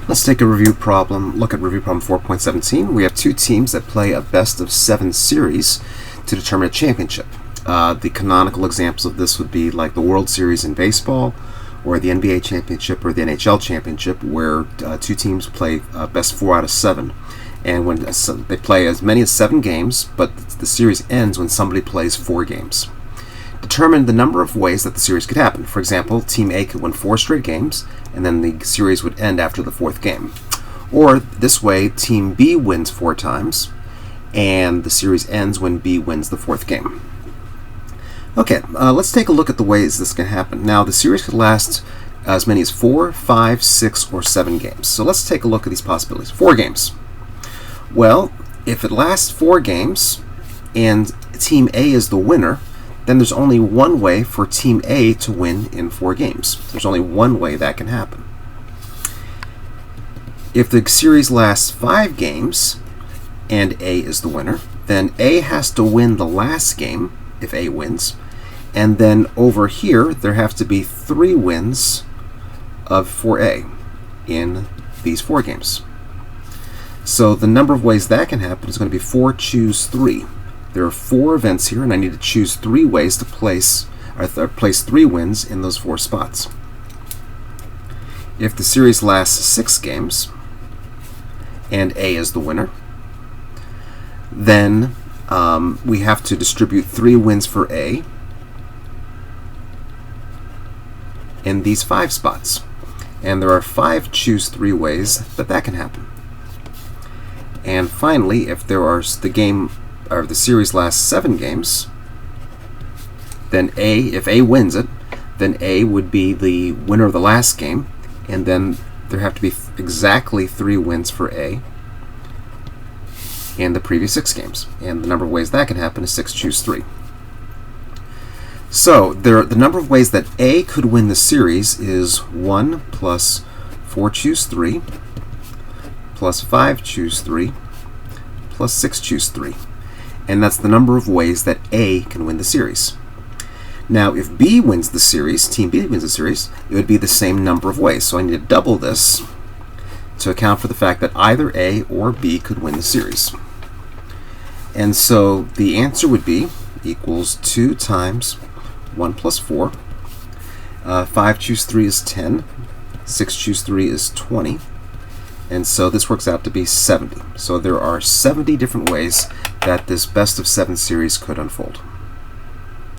Let's take a review problem. Look at review problem 4.17. We have two teams that play a best of 7 series to determine a championship. The canonical examples of this would be like the World Series in baseball, or the NBA championship, or the NHL championship, where two teams play best 4 out of 7. And when they play as many as 7 games, but the series ends when somebody plays 4 games. Determine the number of ways that the series could happen. For example, Team A could win 4 straight games, and then the series would end after the 4th game. Or this way, Team B wins 4 times, and the series ends when B wins the 4th game. Okay, let's take a look at the ways this can happen. Now, the series could last as many as 4, 5, 6, or 7 games. So let's take a look at these possibilities. 4 games. Well, if it lasts 4 games, and Team A is the winner, then there's only one way for Team A to win in 4 games. There's only one way that can happen. If the series lasts 5 games and A is the winner, then A has to win the last game if A wins, and then over here there have to be 3 wins for A in these 4 games. So the number of ways that can happen is going to be 4 choose 3. There are 4 events here, and I need to choose 3 ways to place 3 wins in those 4 spots. If the series lasts 6 games, and A is the winner, then we have to distribute 3 wins for A in these 5 spots. And there are 5 choose 3 ways that can happen. And finally, if the series lasts 7 games, then if A wins it, then A would be the winner of the last game, and then there have to be exactly 3 wins for A in the previous 6 games. And the number of ways that can happen is 6 choose 3. So the number of ways that A could win the series is 1 plus 4 choose 3 plus 5 choose 3 plus 6 choose 3. And that's the number of ways that A can win the series. Now, if B wins the series, Team B wins the series, it would be the same number of ways. So I need to double this to account for the fact that either A or B could win the series. And so the answer would be equals 2 times 1 plus 4. 5 choose 3 is 10. 6 choose 3 is 20. And so this works out to be 70. So there are 70 different ways that this best of 7 series could unfold.